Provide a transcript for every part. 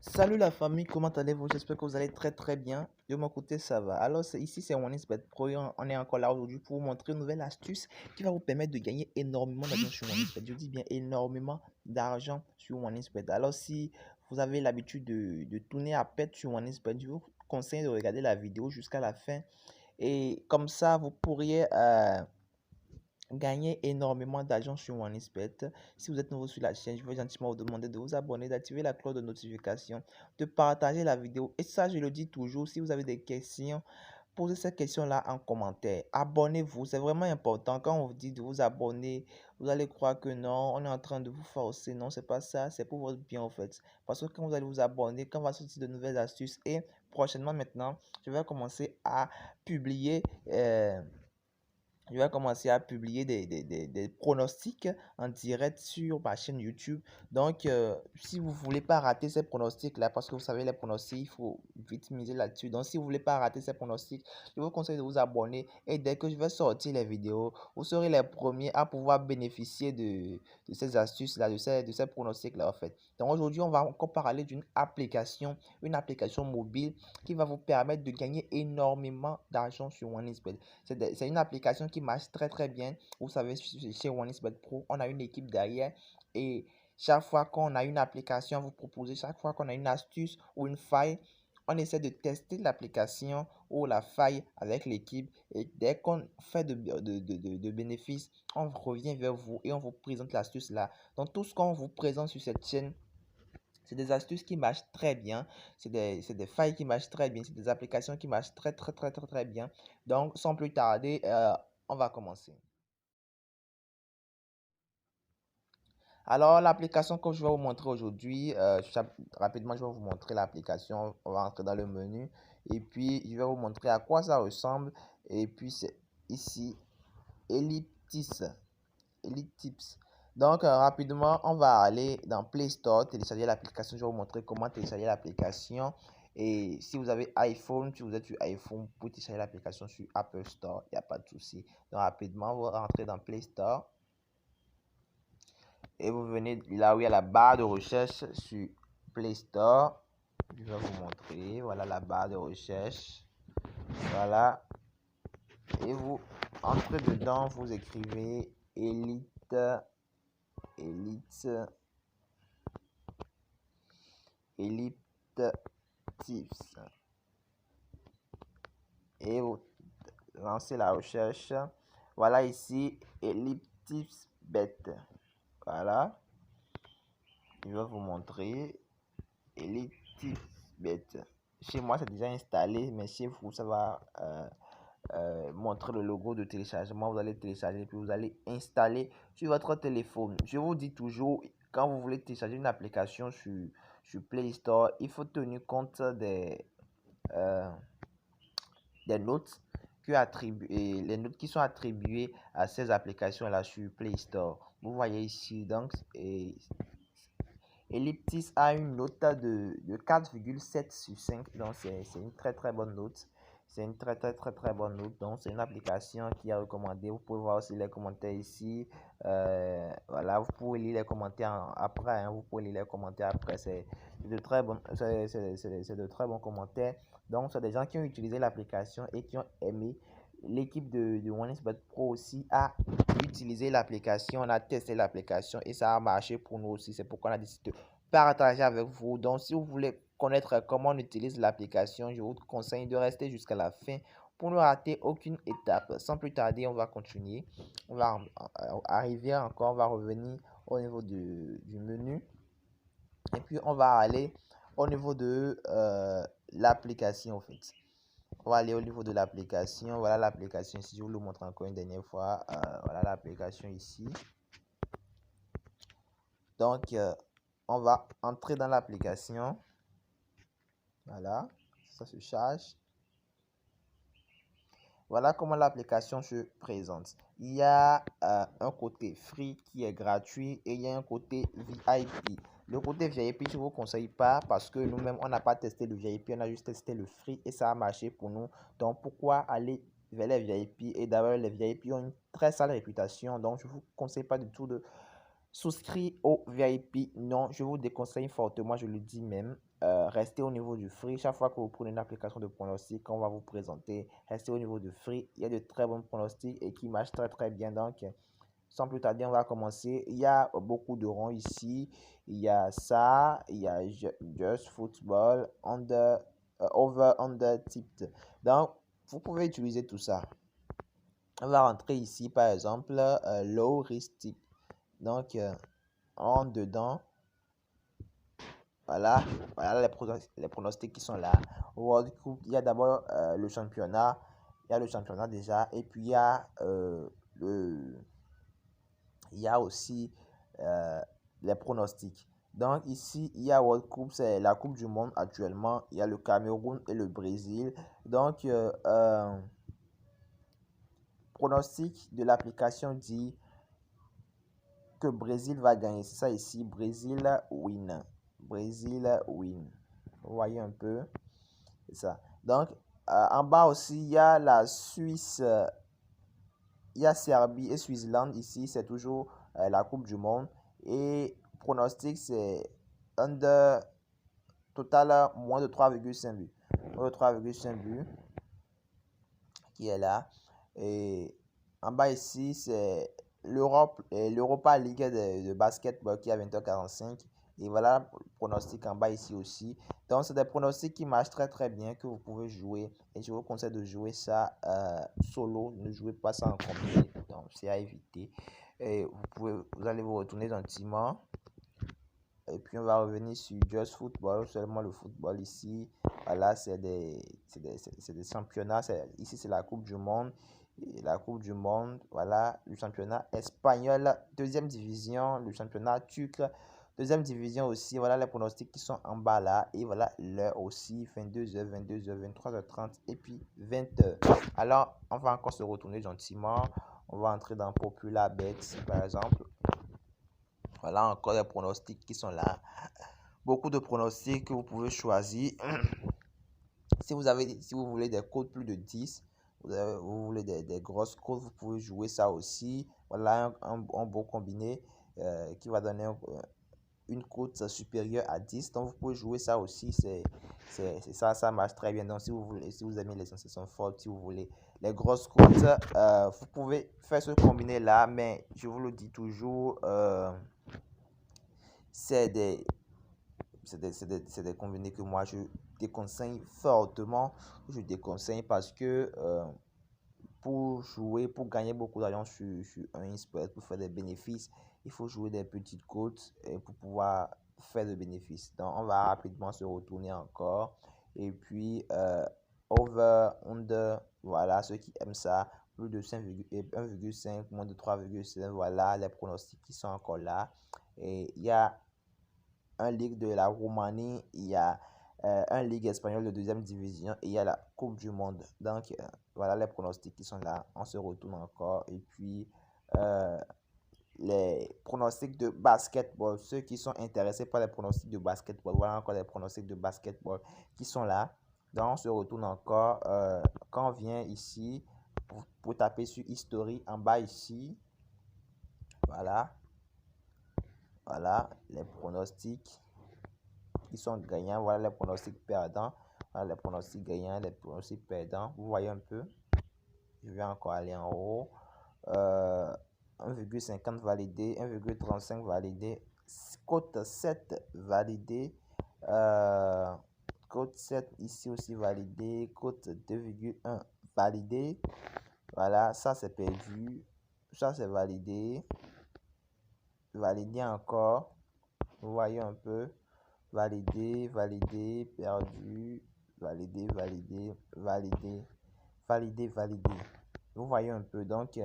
Salut la famille, comment allez-vous? J'espère que vous allez très bien. De mon côté, ça va. Alors, ici, c'est OneXBet Pro et on est encore là aujourd'hui pour vous montrer une nouvelle astuce qui va vous permettre de gagner énormément d'argent sur OneXBet. Je dis bien énormément d'argent sur OneXBet. Alors, si vous avez l'habitude de tourner à perte sur OneXBet, je vous conseille de regarder la vidéo jusqu'à la fin. Et comme ça, vous pourriez gagner énormément d'argent sur OneXBet. Si vous êtes nouveau sur la chaîne, je vais gentiment vous demander de vous abonner, d'activer la cloche de notification, de partager la vidéo. Et ça, je le dis toujours, si vous avez des questions, posez ces questions-là en commentaire. Abonnez-vous, c'est vraiment important. Quand on vous dit de vous abonner, vous allez croire que non, on est en train de vous forcer. Non, c'est pas ça, c'est pour votre bien en fait. Parce que quand vous allez vous abonner, quand on va sortir de nouvelles astuces et prochainement maintenant, je vais commencer à publier... des pronostics en direct sur ma chaîne YouTube. Donc, si vous ne voulez pas rater ces pronostics-là, parce que vous savez, les pronostics, il faut vite miser là-dessus. Donc, si vous ne voulez pas rater ces pronostics, je vous conseille de vous abonner. Et dès que je vais sortir les vidéos, vous serez les premiers à pouvoir bénéficier de ces astuces-là, de ces pronostics-là, en fait. Donc, aujourd'hui, on va encore parler d'une application, une application mobile qui va vous permettre de gagner énormément d'argent sur OneXBet. C'est une application qui marche très bien. Vous savez, chez OneXBet Pro, on a une équipe derrière et chaque fois qu'on a une application à vous proposer, chaque fois qu'on a une astuce ou une faille, on essaie de tester l'application ou la faille avec l'équipe et dès qu'on fait de bénéfices, on revient vers vous et on vous présente l'astuce là. Donc tout ce qu'on vous présente sur cette chaîne, c'est des astuces qui marchent très bien. C'est des failles qui marchent très bien. C'est des applications qui marchent très bien. Donc, sans plus tarder, on va commencer. Alors, l'application que je vais vous montrer aujourd'hui, rapidement, je vais vous montrer l'application. On va entrer dans le menu et puis je vais vous montrer à quoi ça ressemble. Et puis, c'est ici, Elliptis. Elite Tips. Donc, rapidement, on va aller dans Play Store, télécharger l'application. Je vais vous montrer comment télécharger l'application. Et si vous avez iPhone, si vous êtes sur iPhone, vous pouvez télécharger l'application sur Apple Store. Il n'y a pas de souci. Donc, rapidement, vous rentrez dans Play Store. Et vous venez là où il y a la barre de recherche sur Play Store. Je vais vous montrer. Voilà la barre de recherche. Voilà. Et vous entrez dedans, vous écrivez Elite Tips et vous lancez la recherche. Voilà ici Tips Bet. Voilà, je vais vous montrer Tips Bet. Chez moi c'est déjà installé, mais chez vous ça va montrer le logo de téléchargement. Vous allez télécharger puis vous allez installer sur votre téléphone. Je vous dis toujours, quand vous voulez télécharger une application sur Play Store, il faut tenir compte des notes les notes qui sont attribuées à ces applications là sur Play Store. Vous voyez ici donc Elliptis a une note de 4,7 sur 5. Donc c'est une très bonne note. C'est une très bonne note. Donc c'est une application qui est recommandée. Vous pouvez voir aussi les commentaires ici. Voilà, vous pouvez lire les commentaires après. Vous pouvez lire les commentaires après. C'est de très bons commentaires. Donc c'est des gens qui ont utilisé l'application et qui ont aimé. L'équipe de OneXBet Pro aussi a utilisé l'application, on a testé l'application et ça a marché pour nous aussi. C'est pourquoi on a décidé de partager avec vous. Donc, si vous voulez connaître comment on utilise l'application, je vous conseille de rester jusqu'à la fin pour ne rater aucune étape. Sans plus tarder, on va continuer. On va arriver encore, on va revenir au niveau du menu. Et puis, on va aller au niveau de l'application, en fait. On va aller au niveau de l'application. Voilà l'application ici. Je vous le montre encore une dernière fois. Voilà l'application ici. Donc, on va entrer dans l'application. Voilà, ça se charge. Voilà comment l'application se présente. Il y a un côté free qui est gratuit et il y a un côté VIP. Le côté VIP, je ne vous conseille pas parce que nous-mêmes, on n'a pas testé le VIP, on a juste testé le free et ça a marché pour nous. Donc, pourquoi aller vers les VIP? Et d'ailleurs, les VIP ont une très sale réputation. Donc, je ne vous conseille pas du tout de souscrire au VIP. Non, je vous déconseille fortement, je le dis même. restez au niveau du free. Chaque fois que vous prenez une application de pronostic qu'on va vous présenter, restez au niveau du free. Il y a de très bons pronostics et qui marchent très très bien. Donc, sans plus tarder, on va commencer. Il y a beaucoup de ronds ici. Il y a ça, il y a Just Football, under, Over, Under, Tipped. Donc, vous pouvez utiliser tout ça. On va rentrer ici, par exemple, Low Risk Tip. Donc, on rentre dedans. Voilà, voilà les pronostics qui sont là. World Cup, il y a d'abord le championnat. Il y a le championnat déjà. Et puis, il y a aussi les pronostics. Donc, ici, il y a World Cup, c'est la Coupe du Monde actuellement. Il y a le Cameroun et le Brésil. Donc, pronostic de l'application dit que Brésil va gagner. C'est ça ici, Brésil win. Brésil win. Vous voyez un peu, c'est ça. Donc, en bas aussi, il y a la Suisse, il y a Serbie et Switzerland. Ici, c'est toujours la Coupe du Monde. Et pronostic, c'est under total moins de 3,5 buts. Moins de 3,5 buts qui est là. Et en bas ici, c'est l'Europa League de basketball qui est à 20h45. Et voilà le pronostic en bas ici aussi. Donc, c'est des pronostics qui marchent très très bien, que vous pouvez jouer. Et je vous conseille de jouer ça solo. Ne jouez pas ça en combiné. Donc, c'est à éviter. Et vous allez vous retourner gentiment. Et puis, on va revenir sur Just Football, seulement le football ici. Voilà, c'est des championnats. Ici, c'est la Coupe du Monde. Et la Coupe du Monde, voilà, le championnat espagnol, deuxième division, le championnat turc, deuxième division aussi. Voilà les pronostics qui sont en bas là. Et voilà l'heure aussi, 22h, 22h, 23h30 et puis 20h. Alors, on va encore se retourner gentiment. On va entrer dans Popular Bets, par exemple. Voilà encore les pronostics qui sont là. Beaucoup de pronostics que vous pouvez choisir. Si vous voulez des codes plus de 10, vous voulez des grosses codes, vous pouvez jouer ça aussi. Voilà un bon combiné qui va donner une cote supérieure à 10. Donc, vous pouvez jouer ça aussi. Ça marche très bien. Donc, si vous aimez les sensations fortes, si vous voulez les grosses cotes, vous pouvez faire ce combiné là. Mais je vous le dis toujours, c'est des combinés que moi je déconseille fortement. Je déconseille parce que pour jouer, pour gagner beaucoup d'argent sur un sport, pour faire des bénéfices, il faut jouer des petites cotes pour pouvoir faire des bénéfices. Donc, on va rapidement se retourner encore. Et puis, over, under, voilà, ceux qui aiment ça, plus de 1,5, moins de 3,5, voilà, les pronostics qui sont encore là. Et il y a un ligue de la Roumanie, il y a un ligue espagnol de deuxième division et il y a la Coupe du Monde. Donc, voilà les pronostics qui sont là. On se retourne encore. Et puis, les pronostics de basketball. Ceux qui sont intéressés par les pronostics de basketball, voilà encore les pronostics de basketball qui sont là. Donc, on se retourne encore. Quand on vient ici, pour taper sur History en bas ici, voilà. Voilà les pronostics qui sont gagnants. Voilà les pronostics perdants. Voilà les pronostics gagnants, les pronostics perdants. Vous voyez un peu. Je vais encore aller en haut. 1,50 validé, 1,35 validé, cote 7 validé, cote 7 ici aussi validé, cote 2,1 validé. Voilà, ça c'est perdu, ça c'est validé, validé encore. Vous voyez un peu. Validé, validé, perdu, validé, validé, validé, validé, validé. Vous voyez un peu. Donc,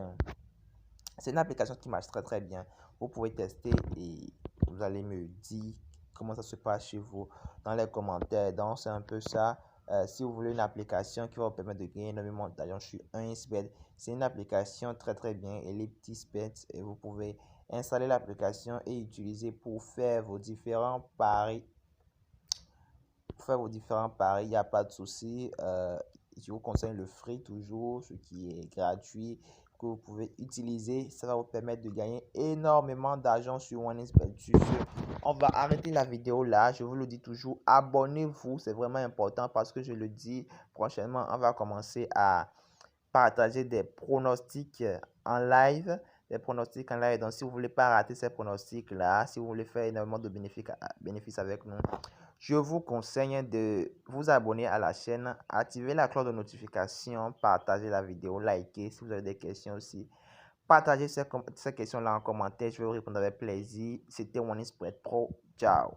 c'est une application qui marche très très bien. Vous pouvez tester et vous allez me dire comment ça se passe chez vous dans les commentaires. Donc, c'est un peu ça. Si vous voulez une application qui va vous permettre de gagner énormément d'argent sur un spet, c'est une application très très bien et les petits spets et vous pouvez installer l'application et utiliser pour faire vos différents paris. Il n'y a pas de souci. Je vous conseille le free toujours, ce qui est gratuit. que vous pouvez utiliser. Ça va vous permettre de gagner énormément d'argent sur OneXBet. Sur ce, on va arrêter la vidéo là. Je vous le dis toujours, abonnez-vous. C'est vraiment important parce que je le dis, prochainement, on va commencer à partager des pronostics en live. Donc, si vous voulez pas rater ces pronostics-là, si vous voulez faire énormément de bénéfices avec nous, je vous conseille de vous abonner à la chaîne, activer la cloche de notification, partager la vidéo, liker. Si vous avez des questions aussi, partagez ces questions-là en commentaire. Je vais vous répondre avec plaisir. C'était OneXBet Pro. Ciao.